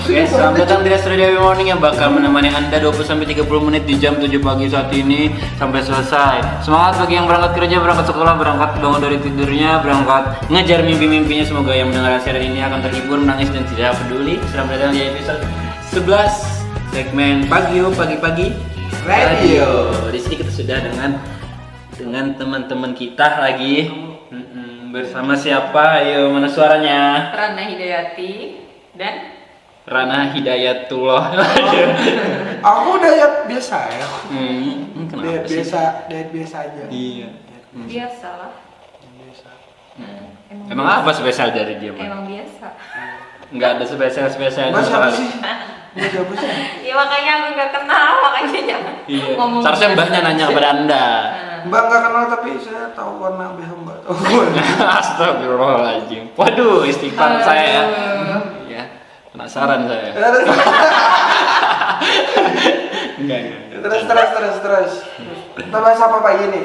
Oke, selamat datang di Astro Dewi Morning yang bakal menemani Anda 20-30 menit di jam 7 pagi saat ini sampai selesai. Semangat bagi yang berangkat kerja, berangkat sekolah, berangkat bangun dari tidurnya, berangkat ngejar mimpi-mimpinya. Semoga yang mendengar siaran ini akan terhibur, menangis dan tidak peduli. Selamat datang di episode 11 segmen pagi-pagi radio. Di sini kita sudah dengan teman-teman kita lagi. Bersama siapa? Ayo, mana suaranya? Rana Hidayati dan Rana Hidayatullah. Aku diet biasa ya. Kenapa Diet sih? biasa aja. Iya. biasa lah. Biasa. Emang apa spesial dari dia, Man? Emang biasa. Enggak ada spesial-spesial. Mas siapa sih? Mas siapa sih? Ya makanya aku nggak kenal, makanya jangan Iya. ngomong. Seharusnya mbaknya nanya kepada Anda. Mbak nggak kenal tapi saya tahu warna BH Mbak. Tahu. Astagfirullahaladzim. Waduh, istighfar saya ya. Iya. Penasaran saya. Enggak. Terus. Kita bahas apa pagi ini?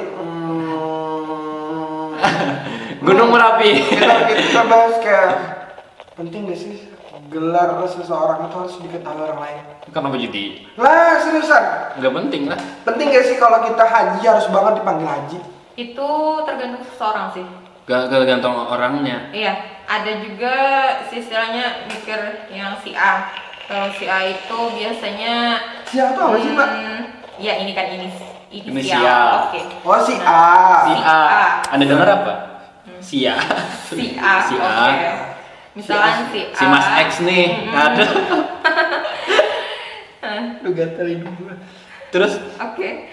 Gunung Merapi. Kita bahas kayak penting gak sih gelar seseorang itu harus diketahui orang lain? Kenapa jadi? Lah seriusan. Enggak penting lah. Penting gak sih kalau kita haji harus banget dipanggil haji? Itu tergantung seseorang sih. Gak tergantung orangnya. Iya, ada juga istilahnya mikir yang si A. Kalau si A itu biasanya Siapa tuh apa sih Mbak? Ya ini kan Inisial. inisial. Oke. Oh si Nah, A. Si A. Anda dengar apa? Si A. Si A. Si A. Oke. Misalkan si A. Si Mas X nih. Aduh. Lu gatel hidung gue. Terus Oke.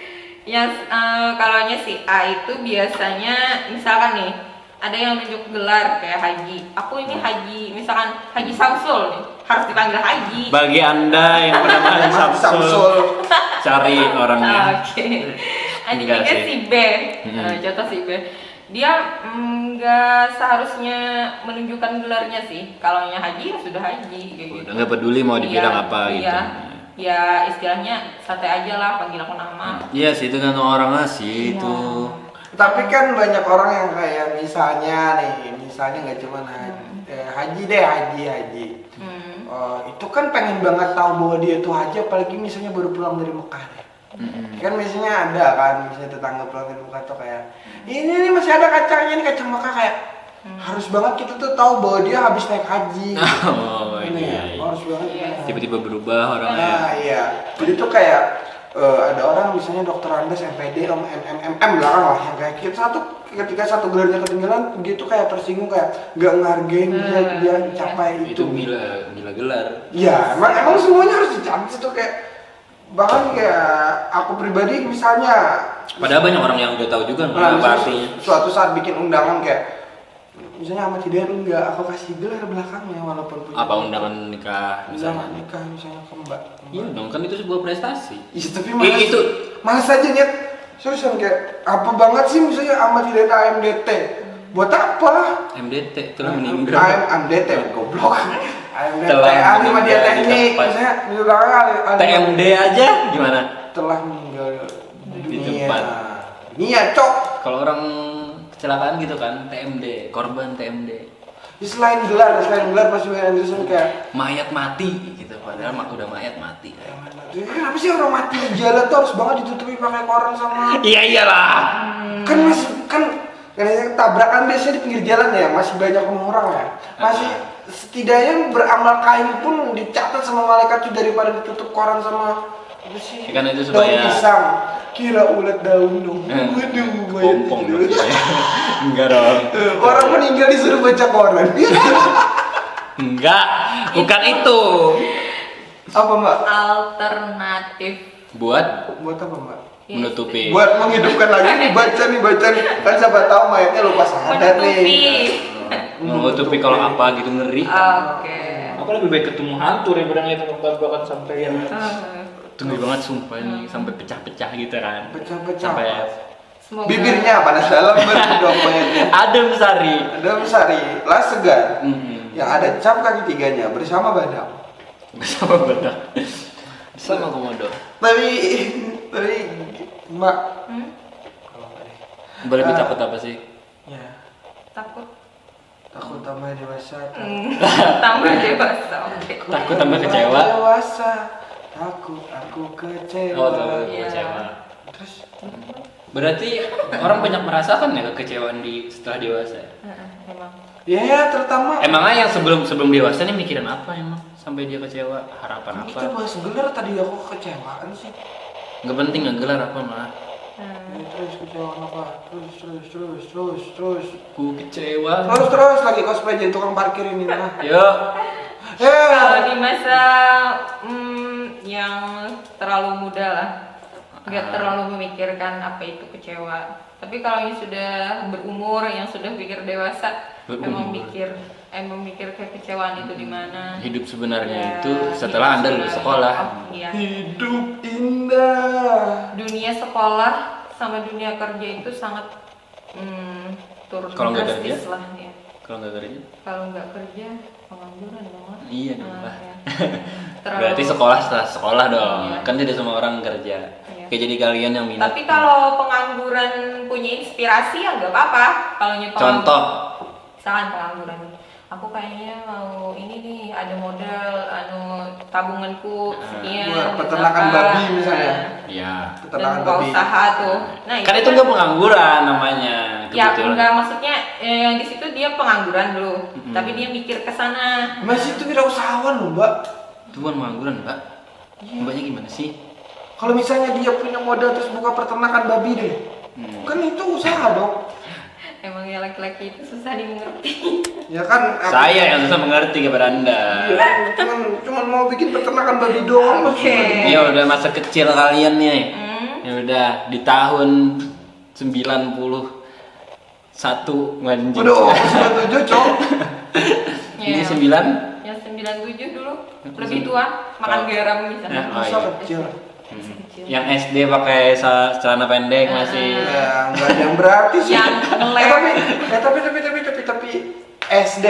Kalau si A itu biasanya misalkan nih ada yang nunjuk gelar kayak haji. Aku ini haji, misalkan Haji Samsul nih, harus dipanggil haji. bagi Anda yang bernama Samsul, cari orangnya. Oke. Ada Enggak juga sih. si B. Contoh si B. Dia nggak seharusnya menunjukkan gelarnya sih. Kalau yang haji ya sudah haji kayak gitu. Udah nggak peduli mau dibilang Iya, apa gitu. iya. Ya istilahnya santai aja lah, panggil aku nama. Iya sih, itu kan orang sih Iya. itu. Tapi kan banyak orang yang kayak misalnya nggak cuma haji deh haji. Itu kan pengen banget tahu bahwa dia tuh haji, apalagi misalnya baru pulang dari Mekah deh. Kan misalnya ada kan, misalnya tetangga pulang dari Mekah tuh kayak ini nih masih ada kacangnya nih, kacang Mekah kayak harus banget kita tuh tahu bahwa dia habis naik haji. Oh Ini ya, iya. harus banget. Iya. Tiba-tiba berubah orangnya. Nah iya, jadi tuh kayak ada orang misalnya dokter Andes, MPD, MMM belakang lah yang kayak ketika satu gelarnya ketinggalan gitu kayak tersinggung, kayak nggak ngehargain dia capai Itu itu. gila gelar. Iya, emang semuanya harus dicapai itu kayak bahkan kayak aku pribadi misalnya. Padahal banyak orang yang udah tahu juga nggak apa artinya. Suatu saat bikin undangan kayak misalnya Ahmad Hidayat enggak, aku kasih gelar belakangnya walaupun punya Apa undangan nikah undangan misalnya? nikah misalnya ke Mbak. Iya dong, kan itu sebuah prestasi. Iya tapi itu malas aja niat seriusan kayak apa banget sih misalnya Ahmad Hidayat AMDT buat apa? MDT telah meninggal. AMDT goblok. AMDT Telah ahli media meninggal di teknik tempat. misalnya di belakang ahli TMD aja gimana? telah meninggal Di tempat. Dunia cok. Kalau orang kecelakaan gitu kan, TMD, korban TMD. Ya, selain gelar masih banyak Anderson kayak Mayat mati gitu, padahal udah mayat mati. kenapa sih orang mati di jalan tuh harus banget ditutupi pakai koran sama Iya iyalah. kan masih kan tabrakan biasanya di pinggir jalan ya masih banyak orang ya masih setidaknya beramal kain pun dicatat sama malaikat tuh daripada ditutup koran sama apa sih Ya kan itu daun supaya- pisang kira ulat daun dong waduh Kompong dong banyak dia. Enggak dong. orang meninggal disuruh baca koran Enggak, bukan itu. apa mbak Alternatif. Buat buat apa mbak menutupi. buat menghidupkan lagi nih baca nih kan siapa tahu mayatnya lupa sadar Menutupi. nih Menutupi kalau apa gitu ngeri kan. Oke. Aku lebih baik ketemu hantu daripada ngeliat tabrak-tabrakan sampai yang tunggu banget sumpah nih sampai pecah-pecah gitu kan. Pecah-pecah. Sampai Semoga bibirnya panas dalam dong mayatnya adem sari. ada sari las segar Mm-mm. yang ada cap kaki tiganya bersama badak Bersama badak. Bersama komodo. tapi mbak Boleh takut apa sih? ya takut. Aku tambah dewasa. Tambah dewasa. Oke. Takut tambah kecewa. Dewasa. Aku kecewa. Oh, takut Iya. kecewa. Terus Berarti orang banyak merasakan ya kekecewaan setelah dewasa. Emang. ya terutama Emangnya yang sebelum dewasa nih mikirin apa emang sampai dia kecewa? Harapan kita apa? bahas gelar tadi aku kecewaan sih. Nggak penting nggak gelar apa mah. Ya, terus kecewaan apa? Terus. Ku kecewa. Terus lagi cosplay jadi tukang parkir ini mah. Yuk. Kalau di masa yang terlalu muda lah, nggak terlalu memikirkan apa itu kecewa. Tapi kalau yang sudah berumur, yang sudah pikir dewasa, emang mikir kekecewaan itu di mana. Hidup sebenarnya Ya, itu setelah Anda hidup lulus sebenarnya. sekolah. Oh, iya. Hidup indah. Dunia sekolah sama dunia kerja itu sangat turun Kalau nggak drastis kerja? lah ya. Kalau nggak kerja? Kalau nggak kerja pengangguran dong lah. Iya dong lah. Ya. Berarti sekolah setelah sekolah dong. Iya. Kan tidak semua orang kerja. Iya. Kayak jadi kalian yang minat. Tapi kalau pengangguran punya inspirasi ya nggak apa-apa. Kalau Contoh. misalkan pengangguran nih, aku kayaknya mau ini nih ada modal, tabunganku sekian. Buat peternakan misalkan. babi misalnya. Iya. Dan Peternakan buka babi. usaha tuh. Nah Kan itu nggak pengangguran namanya. Ya kebetulan. enggak, maksudnya yang di situ dia pengangguran dulu, tapi dia mikir ke sana. Masih itu wirausahawan loh, Mbak. Itu bukan pengangguran, Mbak. Mbaknya gimana sih? Kalau misalnya dia punya modal terus buka peternakan babi deh. Kan itu usaha dong. Emang ya laki-laki itu susah dimengerti. Ya kan Saya yang susah mengerti kepada Anda. Iya, cuman mau bikin peternakan babi doang. Oke. Ya udah masa kecil kalian nih. Hmm. Ya udah di tahun 91 anjing. Waduh, 97 cok. Ini Ya. 9. Yang 97 dulu lebih tua, makan Oh. garam misalnya. Oh, Masa iya. kecil. Kecil. Yang SD pakai celana pendek masih. Ya, nggak ada yang berarti sih. Yang ngelek. Tapi SD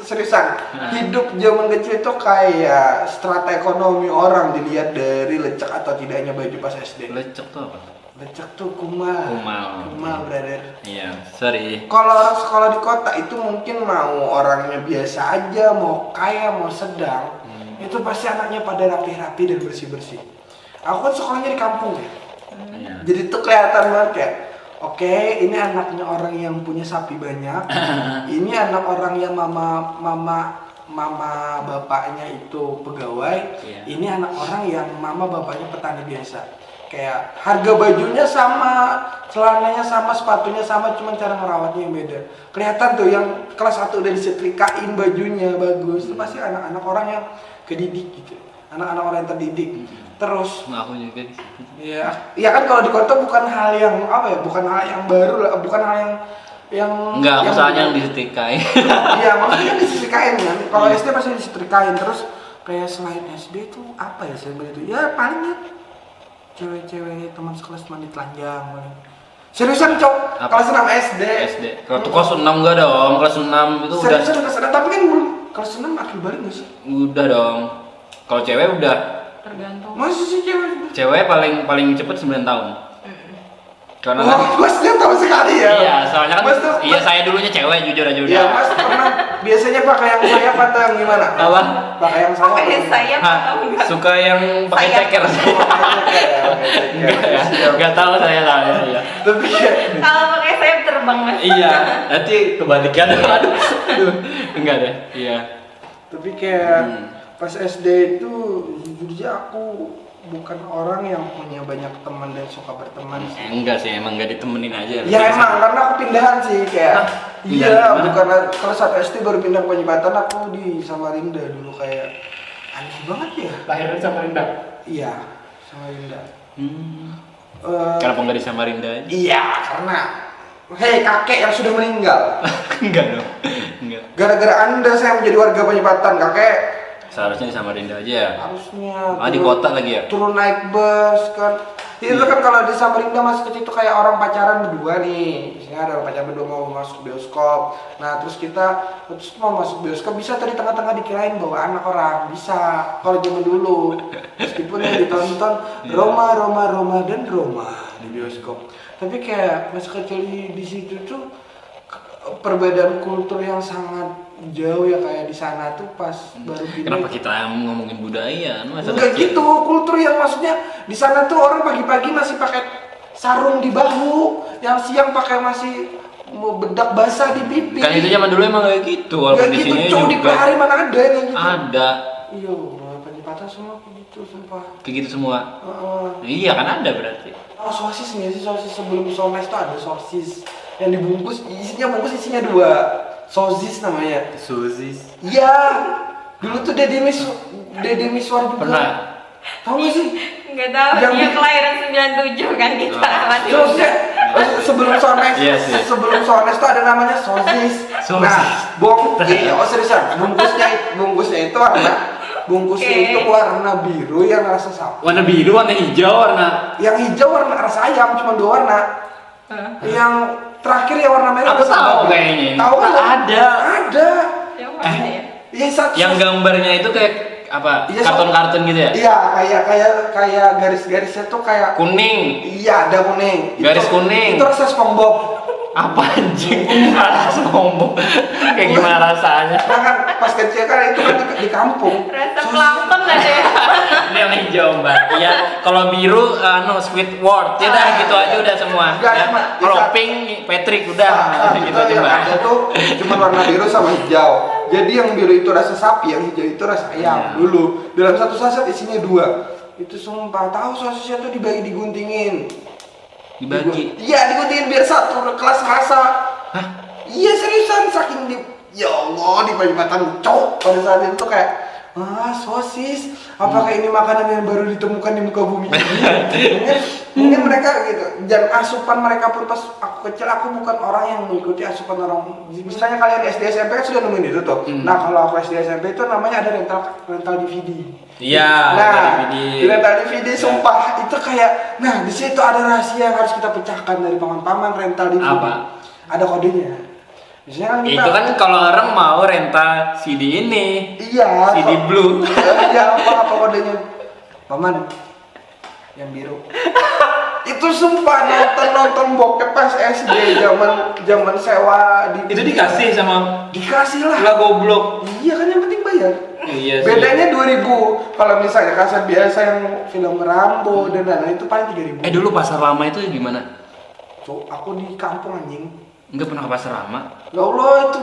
seriusan. Hidup zaman kecil itu kayak strata ekonomi orang dilihat dari lecek atau tidaknya baju pas SD. Lecek tuh apa? Lecek tuh kumal. Kumal. Brother. Iya, sorry. Kalau orang sekolah di kota itu mungkin mau orangnya biasa aja, mau kaya, mau sedang, itu pasti anaknya pada rapi-rapi dan bersih-bersih. Aku kan sekolahnya di kampung ya, Iya. jadi tuh kelihatan banget kayak, oke, ini anaknya orang yang punya sapi banyak, ini anak orang yang mama bapaknya itu pegawai, Iya. ini anak orang yang mama bapaknya petani biasa. Kayak harga bajunya sama, celananya sama, sepatunya sama, cuman cara ngerawatnya yang beda. Kelihatan tuh yang kelas 1 udah disetrikain bajunya bagus, itu pasti anak-anak orang yang kedidik gitu. Anak-anak orang yang terdidik. Terus Aku juga di situ. ya kan kalau di kota bukan hal yang apa ya, bukan hal yang baru lah, bukan hal yang Enggak, yang masalahnya yang disetikain. Iya, maksudnya disetrikain kan. Kalau SD pasti disetrikain. Terus kayak selain SD tuh apa ya selain itu? Ya paling ya cewek-cewek teman sekelas mandi telanjang paling. Seriusan cok, Apa? kelas 6 SD. SD. Kalau tuh kelas 6 enggak dong, kelas 6 itu udah Seriusan kelas 6, tapi kan belum kelas 6 akhir balik gak sih? udah dong. Kalau cewek udah. Tergantung. Masih sih cewek. Cewek paling cepet 9 tahun. Karena kan Oh, mas dia tahu sekali ya. iya, soalnya kan Mas tuh- iya saya dulunya cewek jujur aja udah. Iya, mas pernah biasanya pakai yang sayap atau yang gimana? Apa? Pakai yang sayap. Pakai atau- sayap Hah, atau enggak? suka yang pakai Sayap. ceker. Enggak ya. Enggak tahu saya ya. Tapi ya, Kalau pakai sayap terbang mas. Iya, nanti kebalikan. Aduh. Enggak deh. Iya. tapi kayak pas SD itu jujur aja aku bukan orang yang punya banyak teman dan suka berteman sih. Enggak sih, emang enggak ditemenin aja. Ya emang karena aku pindahan sih kayak Hah? Pindahan iya kemana? bukan kalau saat SD baru pindah ke Penyebatan, aku di Samarinda dulu kayak aneh banget ya. Lahirnya di Samarinda. Iya, Samarinda. Kenapa enggak di Samarinda aja? Iya karena hei kakek yang sudah meninggal. Enggak dong. Enggak. Gara-gara anda saya menjadi warga Penyebatan kakek. Seharusnya di Samarinda aja ya. Harusnya Ah, di kota lagi ya? turun naik bus kan itu kan kalau di Samarinda masih kecil itu kayak orang pacaran berdua nih, misalnya ada orang pacaran berdua mau masuk bioskop, nah terus mau masuk bioskop bisa tadi tengah-tengah dikirain bawa anak orang, bisa kalau zaman dulu meskipun yang ditonton Roma di bioskop, tapi kayak masa kecil di situ tuh perbedaan kultur yang sangat jauh ya, kayak di sana tuh pas baru pindah. Kenapa kita ngomongin budaya? Enggak gitu, kultur yang maksudnya di sana tuh orang pagi-pagi masih pakai sarung di bahu, yang siang pakai masih mau bedak basah di pipi. Kan itu zaman dulu emang kayak gitu, walaupun di sini cuma di juga hari mana ada yang gitu. ada. Iya, Penipatan semua kayak gitu, sumpah. Kayak gitu semua. Iya kan ada berarti. Oh, sosis nggak sih? Sosis sebelum sones tuh ada sosis yang dibungkus, isinya 2. Sosis namanya. Sosis. Iya. Dulu tuh Deddy Miswar juga. Pernah. Tahu nggak sih? Nggak tahu, dia kelahiran 97 kan kita masih Sosisnya sebelum sones, Iya sih. sebelum sones tuh ada namanya sosis. Sosis. Nah, seriusan, bungkusnya itu Oke. itu warna biru yang rasa sapi. Warna biru, warna hijau, warna. Yang hijau warna rasa ayam, cuma 2 warna. Yang terakhir ya warna merah. Aku tahu kayaknya. Tahu kan? Ada. Ada. yang mana ya? Iya, satu. Yang gambarnya itu kayak apa? Iya, Kartun-kartun gitu ya? Iya, kayak garis-garisnya tuh kayak Kuning. iya, ada kuning. Garis kuning. Itu rasa SpongeBob. Apa anjing? Rasa ngomong. Kayak gimana rasanya? Nah kan pas kecil kan itu kan di kampung. Rasa plankton aja ya. Ini yang hijau, Mbak. Iya, kalau biru Squidward. Ya udah gitu aja udah semua. Enggak, Ya. cuma Kalau bisa- pink Patrick udah gitu aja, yang Mbak. ada tuh cuma warna biru sama hijau. Jadi yang biru itu rasa sapi, yang hijau itu rasa ayam. Dulu dalam satu saset isinya 2. Itu sumpah, tahu sosisnya tuh diguntingin. Dibagi. Iya, diguntingin biar satu kelas rasa. Hah? Iya, seriusan, saking ya Allah, di Penipatan cok pada saat itu tuh kayak sosis. Apakah ini makanan yang baru ditemukan di muka bumi ini? mungkin mereka gitu. Dan asupan mereka pun pas aku kecil, aku bukan orang yang mengikuti asupan orang. Misalnya kalian SD SMP kan sudah nemuin itu tuh. Nah, kalau aku SD SMP itu namanya ada rental DVD. Iya, Nah, DVD. di rental DVD sumpah itu kayak, nah di situ ada rahasia yang harus kita pecahkan dari paman-paman rental DVD. Apa? Ada kodenya. Biasanya kan kita, Itu kan kalau orang mau rental CD ini. iya, CD blue. Iya, apa kodenya? Paman, yang biru. Itu sumpah nonton bokep pas SD zaman sewa di. Itu dikasih sama Dikasih lah. lah goblok. Iya kan, yang penting bayar. Iya sih. Bedanya 2.000. Kalau misalnya kaset biasa yang film Rambo dan lain-lain itu paling 3.000. Dulu pasar lama itu gimana? Cuk, aku di kampung anjing. Enggak pernah ke pasar lama. Ya Allah, itu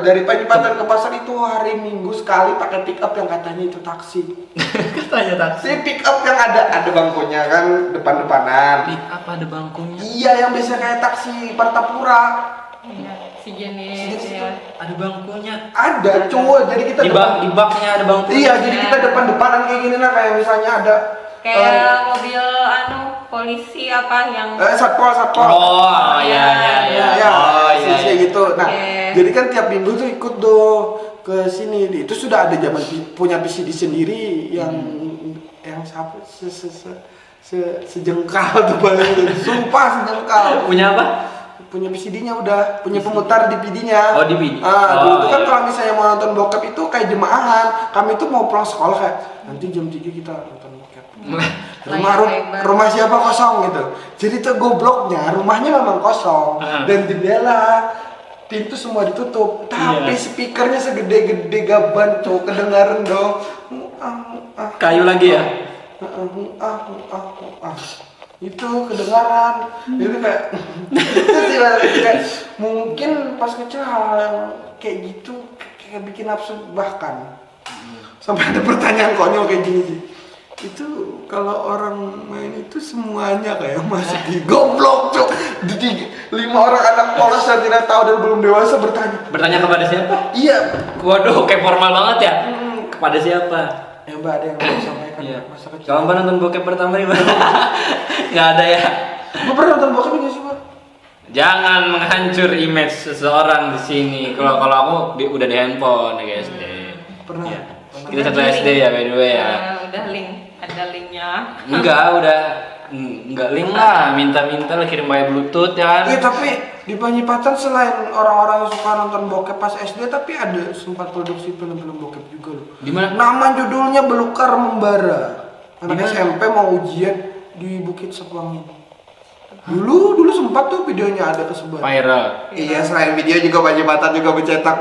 dari Penipatan ke pasar itu hari Minggu sekali pakai pick up yang katanya itu taksi. Katanya taksi. Si pick up yang ada bangkunya kan depan-depanan. Pick up ada bangkunya. Iya, yang biasa kayak taksi Pertapura. Iya, si jenis ya. Ada bangkunya. Ada, cuy. Jadi kita Di baknya ada bangkunya. Iya, jadi kita depan-depanan kayak gini nah, kayak misalnya ada Kayak mobil polisi apa yang satpol. Oh, iya. Oh, iya. Sih gitu. Nah, Oke. jadi kan tiap minggu tuh ikut ke sini. Itu sudah ada zaman punya PCD sendiri yang siapa sejengkal tuh paling. Sumpah sejengkal. Punya apa? Punya PCD-nya udah, punya pemutar DVD-nya. Oh, DVD. Dulu tuh kan iya. kalau misalnya mau nonton bokep itu kayak jemaahan. Kami tuh mau pulang sekolah kayak nanti jam 3 kita nonton bokep. Rumah siapa kosong gitu. Jadi tuh gobloknya rumahnya memang kosong dan jendela pintu semua ditutup, tapi speakernya segede-gede gaban tuh kedengaran dong. Kayu lagi ya? Itu kedengaran. Jadi kayak itu sih kayak mungkin pas kecil hal yang kayak gitu kayak bikin nafsu bahkan. Sampai ada pertanyaan konyol kayak gini sih. Itu kalau orang main itu semuanya kayak masih di goblok cok. 5 orang anak polos yang tidak tahu dan belum dewasa bertanya. Bertanya kepada siapa? Iya. Waduh, kayak formal banget ya. Kepada siapa? Ya Mbak, ada yang mau sampaikan Iya. masa kecil. Kalau Mbak nonton bokep pertama di mana? Nggak ada ya. Mbak pernah nonton bokep nggak sih Mbak? Jangan menghancur image seseorang di sini. Kalau aku udah di handphone ya guys. Pernah. Iya. Pernah. Kita satu SD ya by the way ya. udah ada linknya. Enggak link lah, minta lah kirim via Bluetooth ya kan. Iya, tapi di Penipatan selain orang-orang yang suka nonton bokep pas SD, tapi ada sempat produksi film-film bokep juga loh. Di mana? Nama judulnya Belukar Membara. Anak Di mana? SMP mau ujian di Bukit Sepuangin. Dulu sempat tuh videonya ada kesebar. Viral. Iya, selain video juga Panyipatan juga mencetak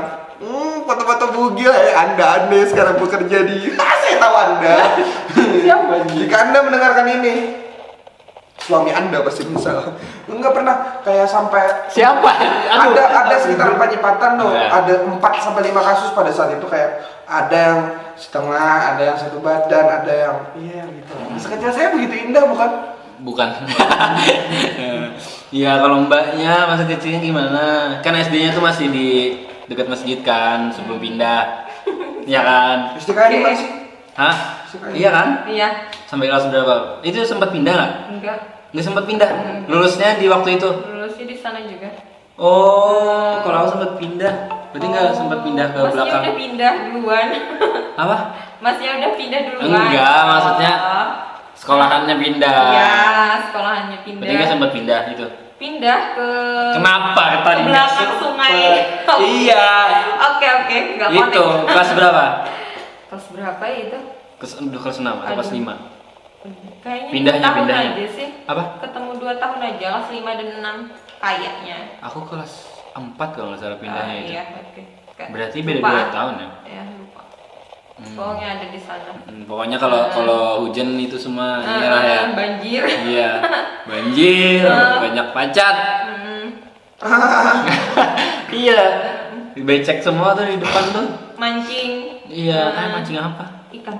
foto-foto bugil Anda sekarang bekerja di saya tahu Anda. Siapa? Jika Anda mendengarkan ini, suami Anda pasti misal. Enggak pernah kayak sampai Siapa? Aduh. ada sekitar Panyipatan tuh, Ya. ada 4 sampai 5 kasus pada saat itu, kayak ada yang setengah, ada yang satu badan, ada yang iya gitu. Masa kecil saya begitu indah bukan? Bukan. Iya, kalau mbaknya masa kecilnya gimana? Kan SD-nya tuh masih di dekat masjid kan sebelum pindah. Iya kan? STK di mana sih? Hah? Iya kan? Iya. Sampai kelas berapa? Itu sempat pindah nggak? Enggak. Nggak sempat pindah. Lulusnya di waktu itu. Lulusnya di sana juga. Oh, kalau aku sempat pindah. Berarti nggak sempat pindah ke Masnya belakang. udah pindah duluan. Apa? Masnya udah pindah duluan. Enggak, maksudnya Oh. sekolahannya pindah. Iya, sekolahannya pindah. Berarti nggak sempat pindah itu. Pindah ke Kenapa tadi ke nggak belakang sempet? sungai. Iya. Oke, enggak Itu kelas berapa? Kelas berapa ya itu? Kelas 6 atau kelas Aduh. 5? Kayaknya Pindahnya, 2 tahun pindahnya. aja sih. Apa? Ketemu 2 tahun aja, kelas 5 dan 6 kayaknya. Aku kelas 4 kalau nggak salah pindahnya itu. Iya, oke. Berarti beda Lupa. 2 tahun ya? Ya, lupa. Pokoknya ada di sana. Pokoknya kalau hujan itu semua inilah ya. Banjir. Iya. Banjir, banyak pacat. Hmm, Iya. Becek semua tuh di depan tuh. mancing. Iya, mancing apa? Ikan.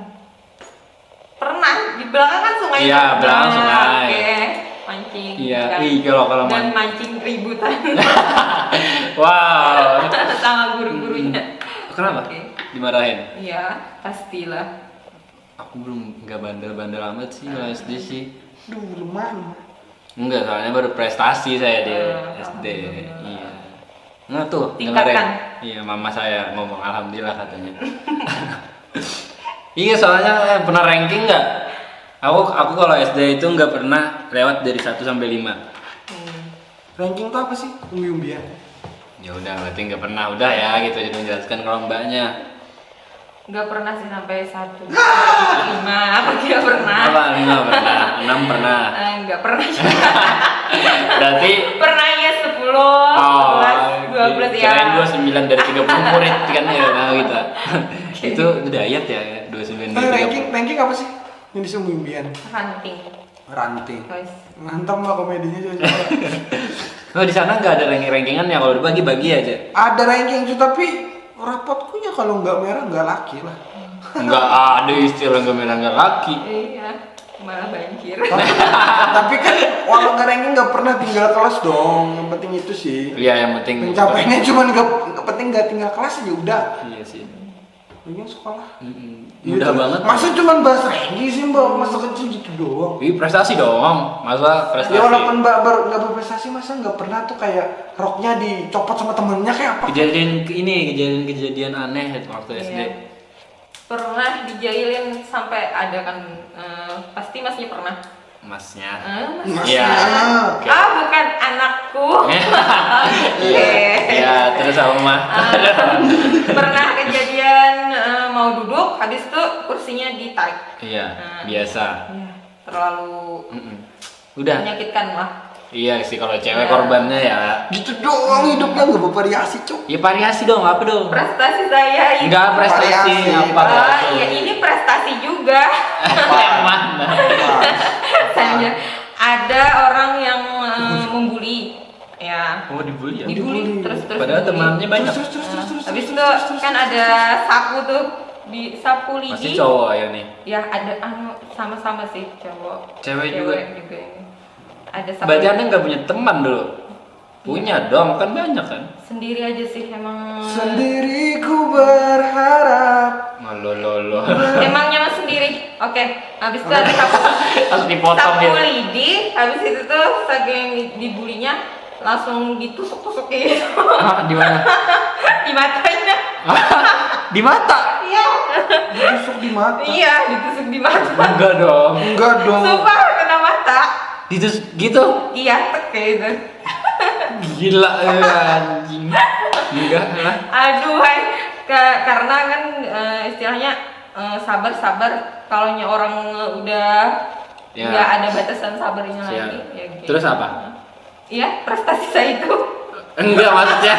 Pernah di belakang kan sungai. Iya, belakang sungai. Oke, mancing. Iya, ikan. kalau Dan mancing ributan Wow. sama guru-gurunya. Kenapa? Oke. Dimarahin? Iya, pastilah. Aku belum nggak bandel-bandel amat sih kalau SD sih. Duh, rumah. Enggak, soalnya baru prestasi saya di SD. Iya. Nah tuh, dengerin. Tingkatkan. Iya, mama saya ngomong alhamdulillah katanya. Iya, soalnya pernah ranking nggak? Aku kalau SD itu nggak pernah lewat dari 1 sampai 5. Ranking tuh apa sih? Umbi-umbian. Ya udah, berarti nggak pernah. Udah ya, gitu jadi menjelaskan kalau mbaknya. Nggak pernah sih sampai 1 5, apa tidak pernah? Apa? 5 pernah, 6 pernah. Nggak pernah. Berarti Pernah ya 10, 11, 12 ya. kirain 29 dari 30 murid kan ya, nah gitu. Itu udah ayat ya, 29 dari 30. Ranking apa sih? Yang disebut umbi-umbian. Hunting, Ranting. guys. Mantap lah komedinya coba. Oh, di sana nggak ada ranking-rankingan ya, kalau dibagi-bagi aja. Ada ranking tuh, tapi rapotku ya kalau nggak merah nggak laki lah. Nggak ada istilah nggak merah nggak laki. Iya, malah banjir. Tapi kan walau nggak ranking nggak pernah tinggal kelas dong. Yang penting itu sih. Iya, yang penting. Pencapaiannya cuma nggak penting nggak tinggal kelas aja udah. Iya sih. Pengen sekolah. Mudah Gitu. banget. Masa cuma bahas ranking sih mbak, masa kecil gitu doang. Wih, prestasi dong. Masa prestasi? Ya walaupun mbak nggak berprestasi, masa nggak pernah tuh kayak roknya dicopot sama temennya kayak apa? Kejadian aneh waktu SD. Iya. Pernah dijailin sampai ada kan, pasti masnya pernah. Masnya. Mas. Iya. Oke. Bukan anakku. Iya, terus apa mah? Pernah kejadian mau duduk, habis itu kursinya ditarik. Iya, biasa. Ya, terlalu Udah. menyakitkan lah. Iya sih, kalau cewek Iya. korbannya ya. Gitu doang hidupnya nggak bervariasi cuk. Ya variasi dong, apa dong? Prestasi saya itu. Enggak prestasi Variasi. apa tuh? Ya ini prestasi juga. Yang mana? Saya ada orang yang membuli. Ya. Oh, dibully ya? Dibully terus Padahal temannya banyak. Habis itu kan ada sapu tuh, di sapu lidi. Pasti cowok ya nih. Ya ada sama-sama sih cowok. Cewek juga? ini. Ada sapu Berarti lidi. Anda nggak punya teman dulu? Punya dong, kan banyak kan? Sendiri aja sih emang. Sendiriku berharap. Malololo. Emang nyaman sendiri. Oke, habis itu ada sapu Harus dipotong sapu gitu. lidi, habis itu tuh saking dibulinya langsung ditusuk-tusuk gitu. Hah, di mana? Di matanya. Di mata? Iya. Ditusuk di mata. Iya, ditusuk di mata. Enggak dong. Enggak dong. Sumpah kena mata. Ditus gitu? Iya, tek kayak gitu. Gila anjing. Enggak lah. Aduh, karena kan istilahnya sabar-sabar. Kalau orang udah Ya. nggak ada batasan sabarnya Siap. lagi. Ya, gitu. Terus apa? Iya, prestasi saya itu. Enggak, maksudnya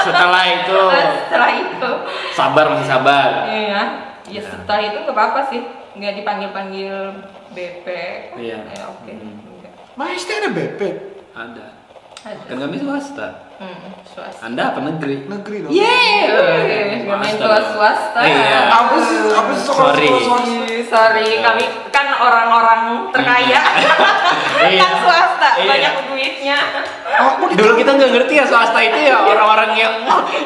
setelah itu Setelah itu. sabar, masih sabar. Iya. Ya setelah itu nggak apa-apa sih. Nggak dipanggil BP. Iya. Ya oke. Enggak. Mas ada BP Ada. Ada. Kan kami swasta. Swasta. Anda apa negeri? negeri dong. Nggak main kelas swasta. Iya. Apa sih sekolah Sorry. swasta? Sorry, kami kan orang-orang terkaya. Iya. Kan swasta, Iya. banyak duitnya. Dulu kita nggak ngerti ya swasta itu ya orang-orang yang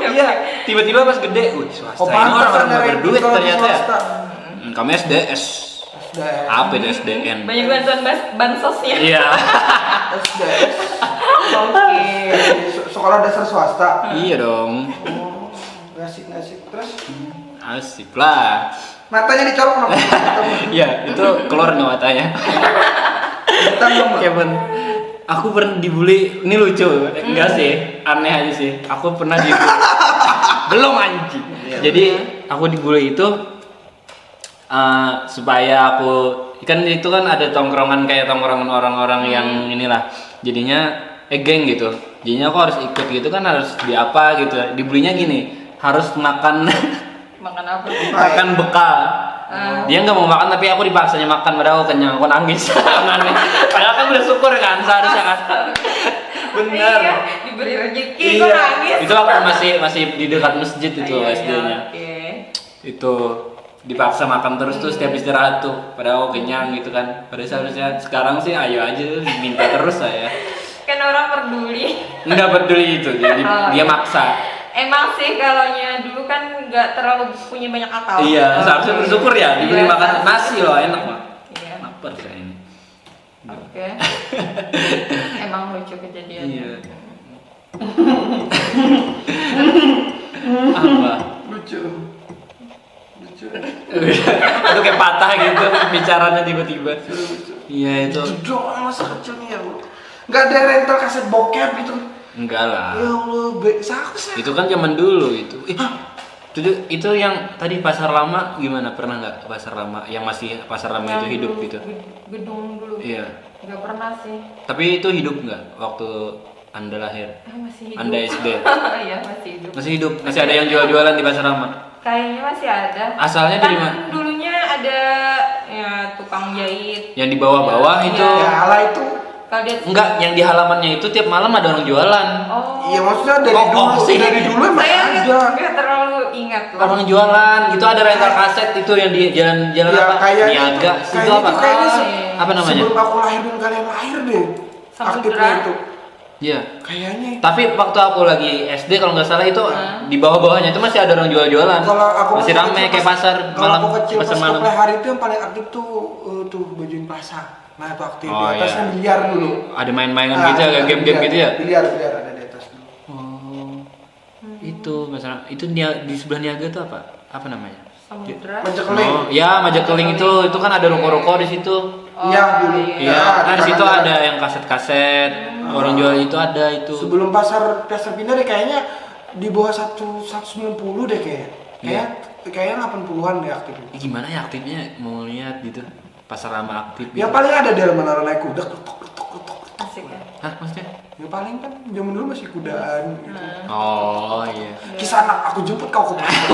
iya tiba-tiba pas gede, swasta ini pantas orang-orang Anda nggak berduit kalau di ternyata ya. swasta. Kami SDS. Apa itu SDN? Banyak bantuan bansosnya. Iya. SDS. Oke. Sekolah dasar swasta. Iya dong. Oh, ngasih terus Asik lah. matanya dicolok kenapa? Iya, itu keluar nggak matanya. Ditanggung, Mbak. Kevin, aku pernah dibully. Ini lucu, enggak sih? Aneh aja sih. Aku pernah dibully. Belum anjing. Jadi aku dibully itu supaya aku kan itu kan ada tongkrongan kayak tongkrongan orang-orang yang inilah. Jadinya geng gitu. Jadinya aku harus ikut gitu kan harus di apa gitu. Dibulinya gini, harus makan Makan apa? makan bekal. Dia nggak mau makan tapi aku dipaksanya makan padahal aku kenyang, aku nangis. Nangis. Padahal kan udah syukur kan seharusnya kan. Bener. Iya, diberi rezeki Iya. kok nangis. Itu aku masih di dekat masjid itu Iya, SD-nya. Oke. Itu dipaksa makan terus tuh setiap istirahat tuh. Padahal aku kenyang gitu kan. Padahal seharusnya sekarang sih ayo aja minta terus saya. Kan orang peduli. Nggak peduli itu, jadi Oh, dia iya. maksa. Emang sih kalaunya dulu kan nggak terlalu punya banyak akal. Iya, seharusnya bersyukur ya diberi Iya, makan seharusnya. nasi loh enak mah. Iya. Lapar saya ini. Oke. Emang lucu kejadian. Iya. Apa? Lucu. Itu kayak patah gitu bicaranya tiba-tiba. Iya itu. Itu doang masa kecilnya ya, Bu. Nggak ada rental kaset bokep gitu. Enggak lah. Ya Allah, sih. Itu kan zaman dulu itu. Itu yang tadi pasar lama gimana? Pernah nggak ke pasar lama yang masih pasar lama itu hidup dulu, gitu? Gedung dulu. Iya. Nggak pernah sih. Tapi itu hidup nggak waktu Anda lahir? Masih hidup. Anda SD? Iya masih hidup. Masih hidup? Masih ada yang jual-jualan di pasar lama? Kayaknya masih ada. Asalnya Kan dari mana? dulunya ada ya tukang jahit. Yang di bawah-bawah Iya. itu? Ya Allah itu. Kalau dia Enggak, yang di halamannya itu tiap malam ada orang jualan. Oh. Iya maksudnya dari Oh, dulu, sih. dari dulu emang Saya ada. nggak terlalu ingat loh. Orang jualan, itu ada rental kaset itu yang di jalan-jalan Ya, apa? kayaknya Niaga, itu- itu apa? kayaknya Oh, iya. Apa namanya? Sebelum aku lahir dan kalian lahir deh. Samudra. Aktifnya itu. Iya. Kayaknya itu. Tapi waktu aku lagi SD kalau nggak salah itu di bawah-bawahnya itu masih ada orang jual-jualan. Kalau aku Masih kecil rame pas- kayak pasar kalau malam, aku kecil pasar pas malam. aku hari itu yang paling aktif tuh bajuin plaza. Nah itu aktif. Oh, Di atasnya iya. biliar dulu. Ada main-mainan Nah, gitu ya, kayak game-game biliar, gitu ya. Biliar ada di atas dulu. Oh. Itu masalah itu di sebelah niaga tuh apa? Apa namanya? Samudra. Majekeling. Oh, ya Majekeling itu kan ada ruko-ruko di situ. Iya dulu. Iya, nah di situ ada yang kaset-kaset, orang jual itu ada itu. Sebelum pasar pindah deh kayaknya di bawah 190 deh kayaknya. Kayaknya 80-an deh aktifnya. Gimana ya aktifnya? Mau lihat gitu. Pasar lama aktif. Ya Gitu. paling ada dalam menara naik kuda ketok. Asik ya. Hah, maksudnya? Ya paling kan zaman dulu masih kudaan gitu. Oh, iya. Kisah anak aku jemput kau ke pasar.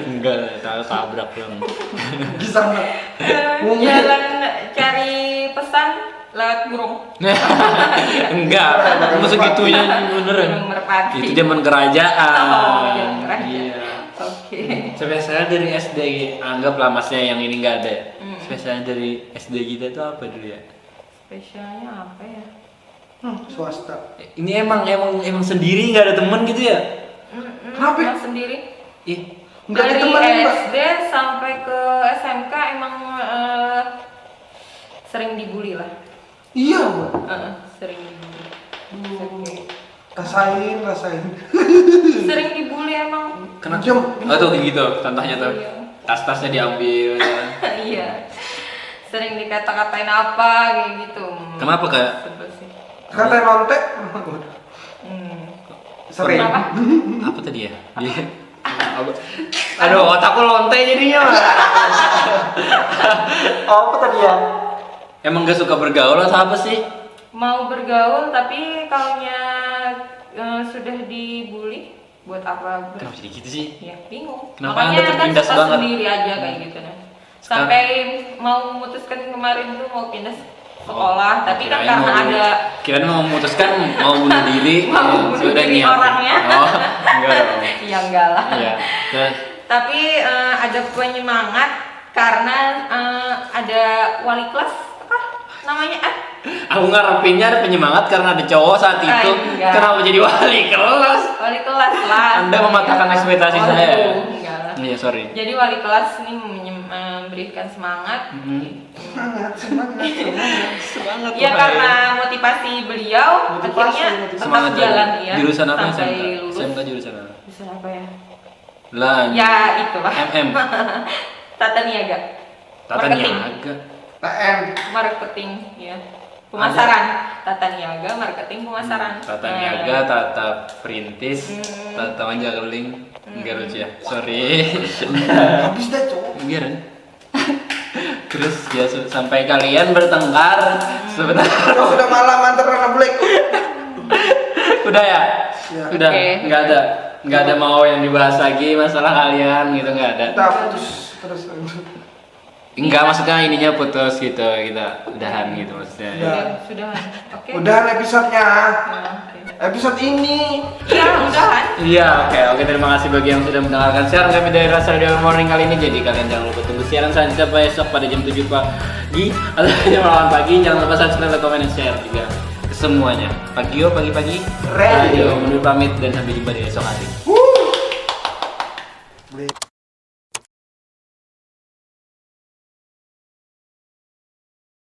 Enggak, tabrak dong. Kisah anak. Jalan cari pesan lewat burung. Enggak, masuk gitunya beneran. Burung merpati. Itu zaman kerajaan. Oh, zaman kerajaan. Iya. Oke. Spesialnya dari SD, anggaplah masnya yang ini enggak ada. Spesialnya dari SD kita itu apa dulu ya? Spesialnya apa ya? Swasta. Ini emang sendiri nggak ada temen gitu ya? Kenapa? Emang sendiri? Ih, Nggak ada Dari teman, Mbak. SD sampai ke SMK emang sering dibully lah. Iya, Mbak. Sering dibully. Oke. Rasain. Sering dibully emang. kenapa? Jam. Oh tuh kayak gitu, contohnya tuh. Iya. Tas-tasnya diambil. Iya. Sering dikata-katain apa kayak gitu. Kenapa Kak? Sebel sih. Kata lonte. Sering. Kenapa? Apa tadi ya? Aduh, otakku lonte jadinya. Apa tadi ya? Emang gak suka bergaul atau apa sih? mau bergaul tapi kalaunya sudah dibully buat apa Kenapa jadi gitu sih? ya bingung. Kenapa Makanya Anda kan tertindas suka banget? sendiri aja kayak gitu nah. Sampai mau memutuskan kemarin tuh mau pindah sekolah tapi kan Kirain karena mau- ada Kirain mau memutuskan mau bunuh diri. Mau bunuh sudah diri niat. orangnya. Oh, enggak dong. ya enggak lah. Iya. Terus Tapi ada penyemangat karena ada wali kelas apa namanya aku ngarepinnya ada penyemangat karena ada cowok saat itu. enggak. Kenapa jadi wali kelas? wali kelas lah. Anda mematahkan ekspektasi saya. Enggak lah. Iya, sorry. Jadi wali kelas ini memberikan semangat. Mhm. Semangat. Ya Wahai. karena motivasi beliau akhirnya tetap Semangat jalan tadi. ya Jurusan apa sampai SMK? lulus. SMK jurusan apa? Jurusan apa ya? Lah. Ya itulah. MM. Tata niaga. Tata Marketing. niaga. TM. Marketing ya. Pemasaran. Tata niaga, marketing, pemasaran. Tata Nah, niaga, tata perintis, tata manjageling. Enggak lucu ya. Sorry. Habis dah cowok. Enggak kan? Terus ya sampai kalian bertengkar sebentar. Kalau sudah malam antar anak black. Udah ya? Ya. Udah. Oke. Enggak ada mau yang dibahas lagi masalah kalian gitu enggak ada. Kita putus terus. Enggak, maksudnya ininya putus gitu, kita udahan gitu maksudnya. Udah. Ya, sudah. Oke. Udahan episodenya. Nah, oke. Episode ini. Ya, udahan. Iya, oke, terima kasih bagi yang sudah mendengarkan siaran kami dari Rasa Radio Morning kali ini. Jadi kalian jangan lupa tunggu siaran selanjutnya besok pada jam 7 pagi atau jam 8 pagi. Jangan lupa subscribe, like, komen, dan share juga ke semuanya. Pagi-pagi Radio. menurut pamit dan sampai jumpa di esok hari. Black.